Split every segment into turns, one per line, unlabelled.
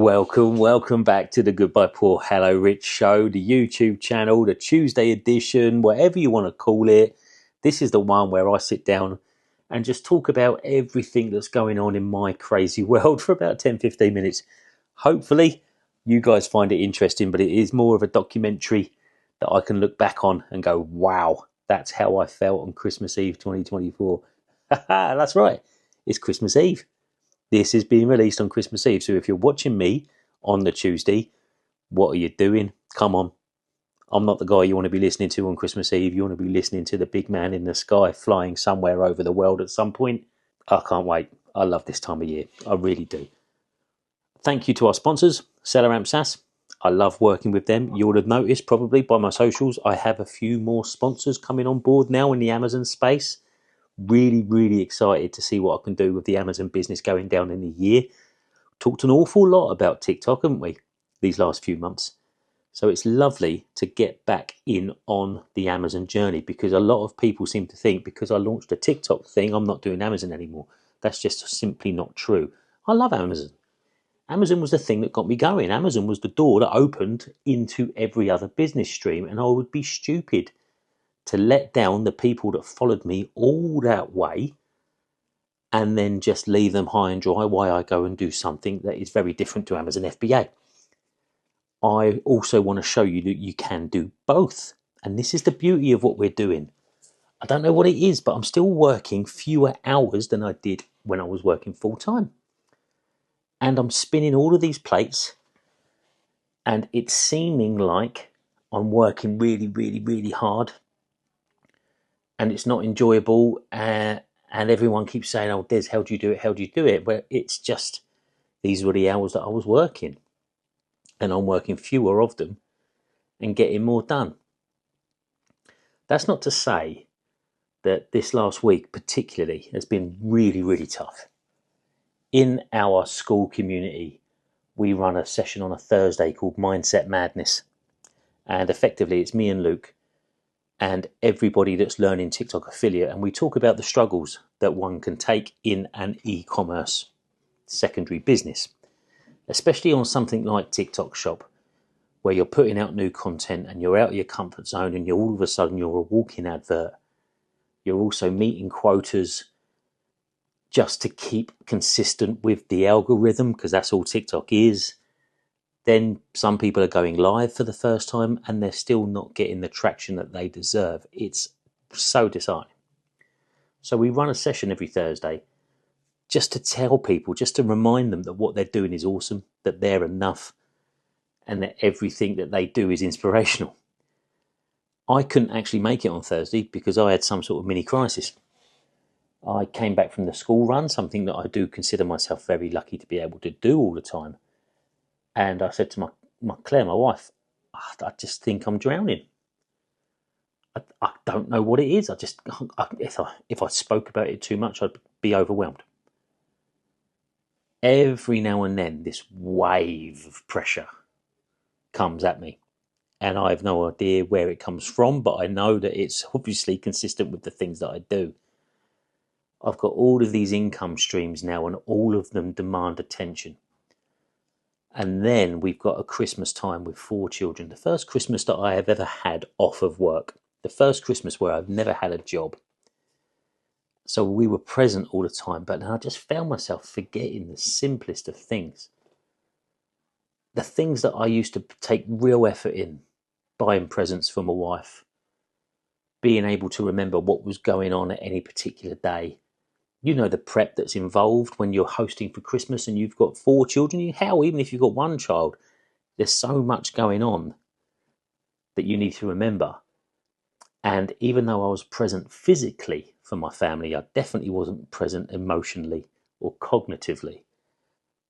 Welcome back to the Goodbye Poor Hello Rich show, the YouTube channel, the Tuesday edition, whatever you want to call it. This is the one where I sit down and just talk about everything that's going on in my crazy world for about 10-15 minutes. Hopefully, you guys find it interesting, but it is more of a documentary that I can look back on and go, wow, that's how I felt on Christmas Eve 2024. That's right, it's Christmas Eve. This is being released on Christmas Eve. So if you're watching me on the Tuesday, what are you doing? Come on. I'm not the guy you want to be listening to on Christmas Eve. You want to be listening to the big man in the sky flying somewhere over the world at some point. I can't wait. I love this time of year. I really do. Thank you to our sponsors, Cellaramp SaaS. I love working with them. You would have noticed probably by my socials, I have a few more sponsors coming on board now in the Amazon space. Really excited to see what I can do with the Amazon business going down in the year. Talked an awful lot about TikTok, haven't we, these last few months? So it's lovely to get back in on the Amazon journey, because a lot of people seem to think because I launched a TikTok thing, I'm not doing Amazon anymore. That's just simply not true. I love Amazon. Amazon was the thing that got me going. Amazon was the door that opened into every other business stream, and I would be stupid to let down the people that followed me all that way and then just leave them high and dry while I go and do something that is very different to Amazon FBA. I also want to show you that you can do both. And this is the beauty of what we're doing. I don't know what it is, but I'm still working fewer hours than I did when I was working full time. And I'm spinning all of these plates, and it's seeming like I'm working really hard, and it's not enjoyable, and everyone keeps saying, oh, Des, how do you do it? How do you do it? Well, it's just, these were the hours that I was working, and I'm working fewer of them and getting more done. That's not to say that this last week particularly has been really tough. In our school community, we run a session on a Thursday called Mindset Madness, and effectively it's me and Luke and everybody that's learning TikTok affiliate, and we talk about the struggles that one can take in an e-commerce secondary business, especially on something like TikTok Shop, where you're putting out new content and you're out of your comfort zone, and you're all of a sudden you're a walking advert. You're also meeting quotas just to keep consistent with the algorithm, because that's all TikTok is. Then some people are going live for the first time and they're still not getting the traction that they deserve. It's so disheartening. So we run a session every Thursday just to tell people, just to remind them that what they're doing is awesome, that they're enough, and that everything that they do is inspirational. I couldn't actually make it on Thursday because I had some sort of mini crisis. I came back from the school run, something that I do consider myself very lucky to be able to do all the time. And I said to my Claire, my wife, I just think I'm drowning. I don't know what it is. If I spoke about it too much, I'd be overwhelmed. Every now and then, this wave of pressure comes at me, and I have no idea where it comes from, but I know that it's obviously consistent with the things that I do. I've got all of these income streams now, and all of them demand attention. And then we've got a Christmas time with 4 children. The first Christmas that I have ever had off of work. The first Christmas where I've never had a job. So we were present all the time, but I just found myself forgetting the simplest of things. The things that I used to take real effort in, buying presents for my wife, being able to remember what was going on at any particular day. You know, the prep that's involved when you're hosting for Christmas and you've got 4 children. Hell, even if you've got 1 child, there's so much going on that you need to remember. And even though I was present physically for my family, I definitely wasn't present emotionally or cognitively.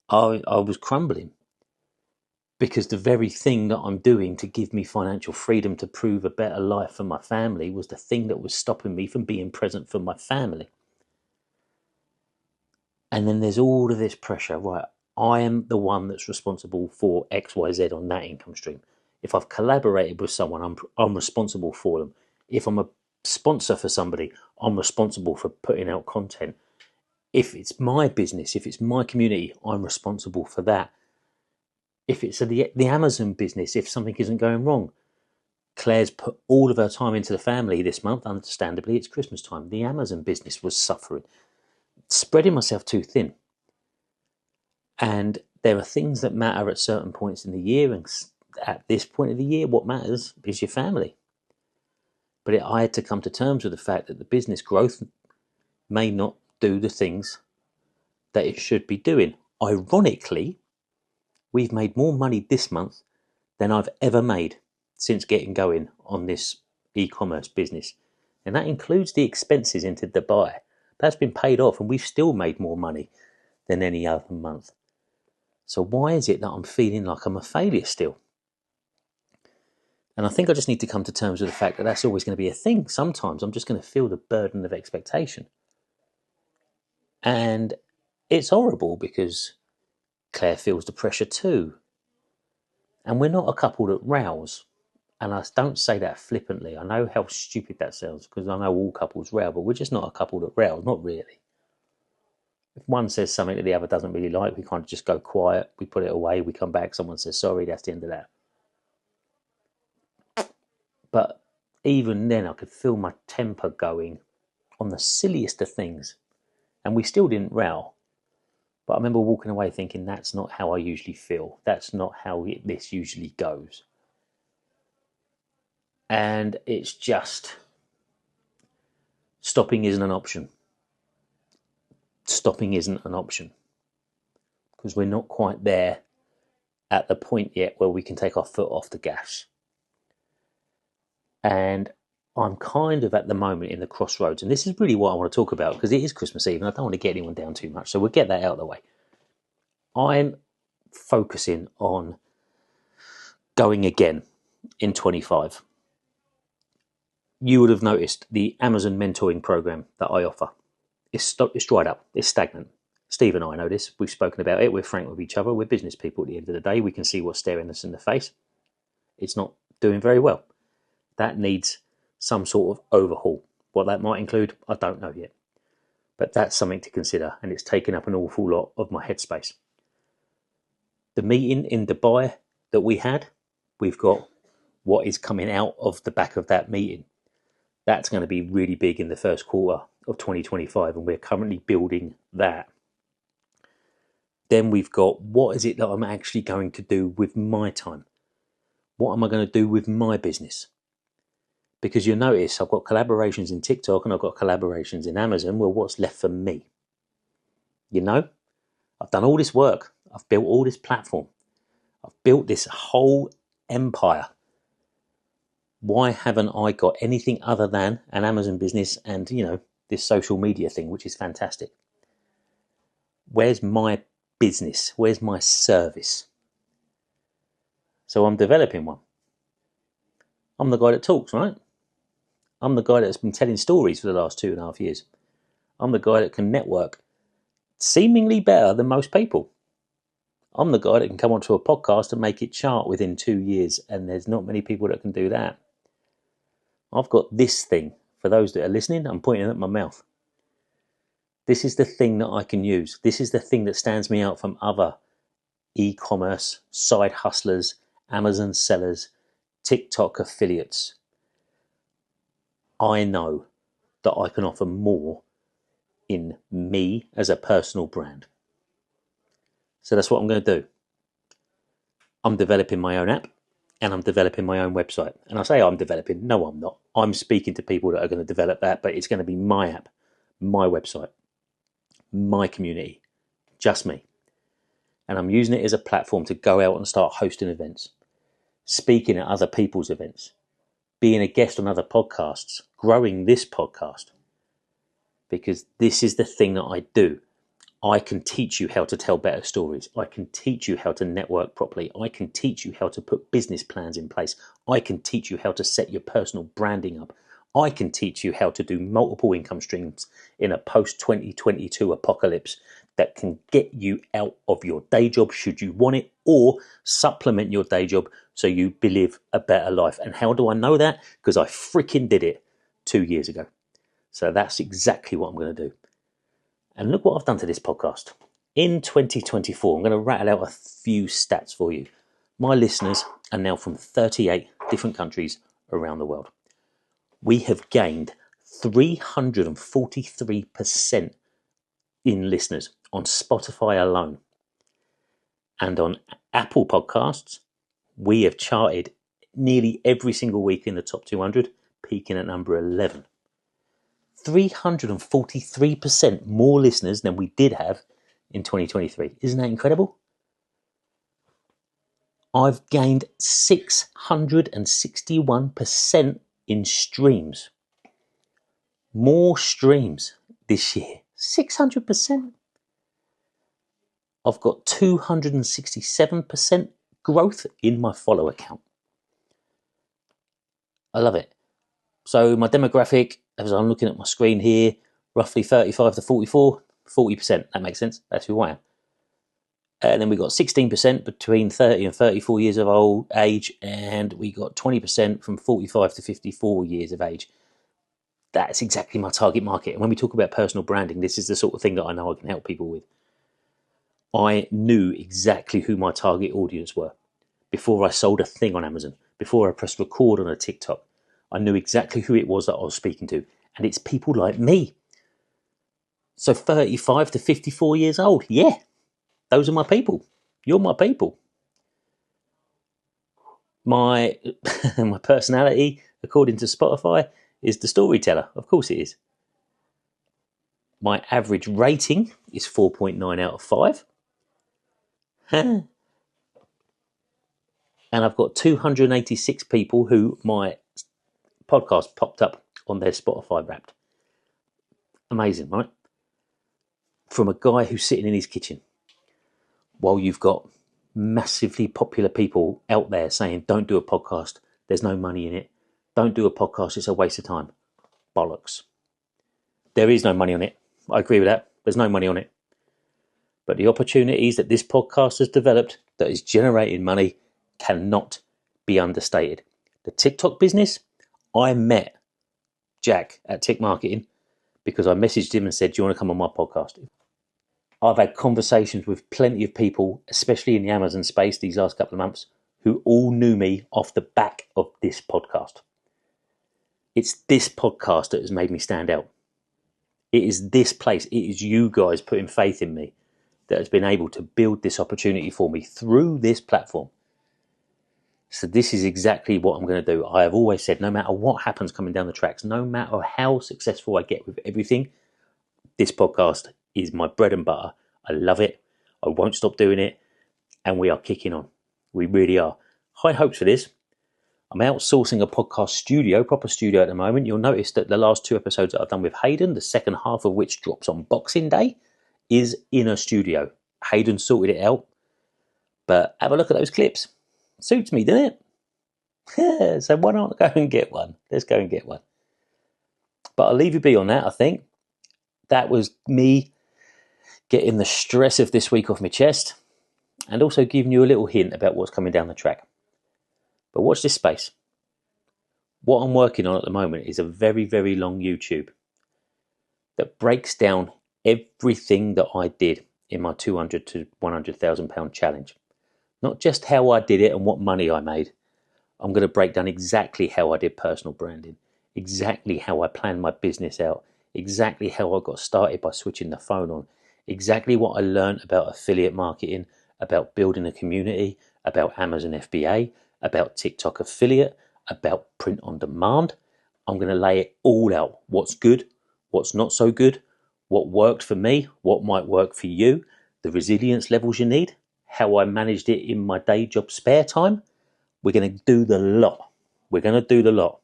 I was crumbling, because the very thing that I'm doing to give me financial freedom to prove a better life for my family was the thing that was stopping me from being present for my family. And then there's all of this pressure, right? I am the one that's responsible for XYZ on that income stream. If I've collaborated with someone, I'm responsible for them. If I'm a sponsor for somebody, I'm responsible for putting out content. If it's my business, if it's my community, I'm responsible for that. If it's the Amazon business, if something isn't going wrong. Claire's put all of her time into the family this month. Understandably, it's Christmas time. The Amazon business was suffering. Spreading myself too thin. And there are things that matter at certain points in the year. And at this point of the year, what matters is your family. But I had to come to terms with the fact that the business growth may not do the things that it should be doing. Ironically, we've made more money this month than I've ever made since getting going on this e-commerce business. And that includes the expenses into Dubai. That's been paid off, and we've still made more money than any other month. So why is it that I'm feeling like I'm a failure still? And I think I just need to come to terms with the fact that that's always going to be a thing. Sometimes I'm just going to feel the burden of expectation. And it's horrible because Claire feels the pressure too. And we're not a couple that rows. And I don't say that flippantly. I know how stupid that sounds because I know all couples row, but we're just not a couple that rows, not really. If one says something that the other doesn't really like, we can't just go quiet. We put it away, we come back, someone says sorry, that's the end of that. But even then, I could feel my temper going on the silliest of things. And we still didn't row. But I remember walking away thinking, that's not how I usually feel. That's not how this usually goes. And it's just, stopping isn't an option. Stopping isn't an option. Because we're not quite there at the point yet where we can take our foot off the gas. And I'm kind of at the moment in the crossroads. And this is really what I want to talk about because it is Christmas Eve and I don't want to get anyone down too much. So we'll get that out of the way. I'm focusing on going again in 25. You would have noticed the Amazon mentoring program that I offer. It's dried up. It's stagnant. Steve and I know this. We've spoken about it. We're frank with each other. We're business people at the end of the day. We can see what's staring us in the face. It's not doing very well. That needs some sort of overhaul. What that might include, I don't know yet. But that's something to consider, and it's taken up an awful lot of my headspace. The meeting in Dubai that we had, we've got what is coming out of the back of that meeting. That's going to be really big in the first quarter of 2025, and we're currently building that. Then we've got what is it that I'm actually going to do with my time? What am I going to do with my business? Because you'll notice I've got collaborations in TikTok and I've got collaborations in Amazon. Well, what's left for me? You know, I've done all this work. I've built all this platform. I've built this whole empire. Why haven't I got anything other than an Amazon business and, this social media thing, which is fantastic? Where's my business? Where's my service? So I'm developing one. I'm the guy that talks, right? I'm the guy that's been telling stories for the last 2.5 years. I'm the guy that can network seemingly better than most people. I'm the guy that can come onto a podcast and make it chart within 2 years, and there's not many people that can do that. I've got this thing. For those that are listening, I'm pointing at my mouth. This is the thing that I can use. This is the thing that stands me out from other e-commerce, side hustlers, Amazon sellers, TikTok affiliates. I know that I can offer more in me as a personal brand. So that's what I'm going to do. I'm developing my own app and I'm developing my own website. And I say I'm developing. No, I'm not. I'm speaking to people that are going to develop that, but it's going to be my app, my website, my community, just me. And I'm using it as a platform to go out and start hosting events, speaking at other people's events, being a guest on other podcasts, growing this podcast. Because this is the thing that I do. I can teach you how to tell better stories. I can teach you how to network properly. I can teach you how to put business plans in place. I can teach you how to set your personal branding up. I can teach you how to do multiple income streams in a post-2022 apocalypse that can get you out of your day job should you want it, or supplement your day job so you live a better life. And how do I know that? Because I freaking did it 2 years ago. So that's exactly what I'm going to do. And look what I've done to this podcast. In 2024, I'm going to rattle out a few stats for you. My listeners are now from 38 different countries around the world. We have gained 343% in listeners on Spotify alone. And on Apple Podcasts, we have charted nearly every single week in the top 200, peaking at number 11. 343% more listeners than we did have in 2023. Isn't that incredible? I've gained 661% in streams. More streams this year. 600%. I've got 267% growth in my follow account. I love it. So my demographic, as I'm looking at my screen here, roughly 35 to 44, 40%. That makes sense. That's who I am. And then we got 16% between 30 and 34 years of old age, and we got 20% from 45 to 54 years of age. That's exactly my target market. And when we talk about personal branding, this is the sort of thing that I know I can help people with. I knew exactly who my target audience were before I sold a thing on Amazon, before I pressed record on a TikTok. I knew exactly who it was that I was speaking to, and it's people like me. So 35 to 54 years old, yeah, those are my people. You're my people. My my personality, according to Spotify, is the storyteller. Of course it is. My average rating is 4.9 out of 5. And I've got 286 people who my podcast popped up on their Spotify Wrapped. Amazing, right? From a guy who's sitting in his kitchen while you've got massively popular people out there saying, don't do a podcast, there's no money in it. Don't do a podcast, it's a waste of time. Bollocks. There is no money on it. I agree with that. There's no money on it. But the opportunities that this podcast has developed that is generating money cannot be understated. The TikTok business, I met Jack at Tick Marketing because I messaged him and said, do you want to come on my podcast? I've had conversations with plenty of people, especially in the Amazon space these last couple of months, who all knew me off the back of this podcast. It's this podcast that has made me stand out. It is this place, it is you guys putting faith in me that has been able to build this opportunity for me through this platform. So this is exactly what I'm going to do. I have always said, no matter what happens coming down the tracks, no matter how successful I get with everything, this podcast is my bread and butter. I love it. I won't stop doing it. And we are kicking on. We really are. High hopes for this. I'm outsourcing a podcast studio, proper studio at the moment. You'll notice that the last 2 episodes that I've done with Hayden, the second half of which drops on Boxing Day, is in a studio. Hayden sorted it out. But have a look at those clips. Suits me, doesn't it? So why not go and get one? Let's go and get one. But I'll leave you be on that, I think. That was me getting the stress of this week off my chest and also giving you a little hint about what's coming down the track. But watch this space. What I'm working on at the moment is a very, very long YouTube that breaks down everything that I did in my 200 to 100,000 pound challenge. Not just how I did it and what money I made. I'm going to break down exactly how I did personal branding, exactly how I planned my business out, exactly how I got started by switching the phone on, exactly what I learned about affiliate marketing, about building a community, about Amazon FBA, about TikTok affiliate, about print on demand. I'm going to lay it all out. What's good, what's not so good, what worked for me, what might work for you, the resilience levels you need, how I managed it in my day job spare time. We're going to do the lot. We're going to do the lot.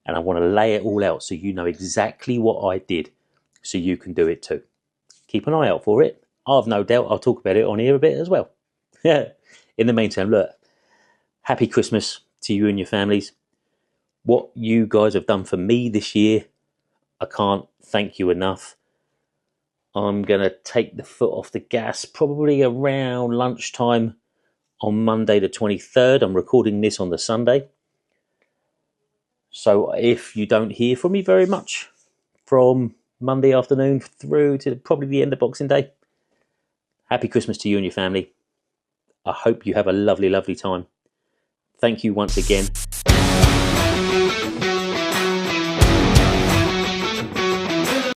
And I want to lay it all out so you know exactly what I did so you can do it too. Keep an eye out for it. I've no doubt I'll talk about it on here a bit as well. In the meantime, look, happy Christmas to you and your families. What you guys have done for me this year, I can't thank you enough. I'm going to take the foot off the gas probably around lunchtime on Monday the 23rd. I'm recording this on the Sunday. So if you don't hear from me very much from Monday afternoon through to probably the end of Boxing Day, Happy Christmas to you and your family. I hope you have a lovely, lovely time. Thank you once again,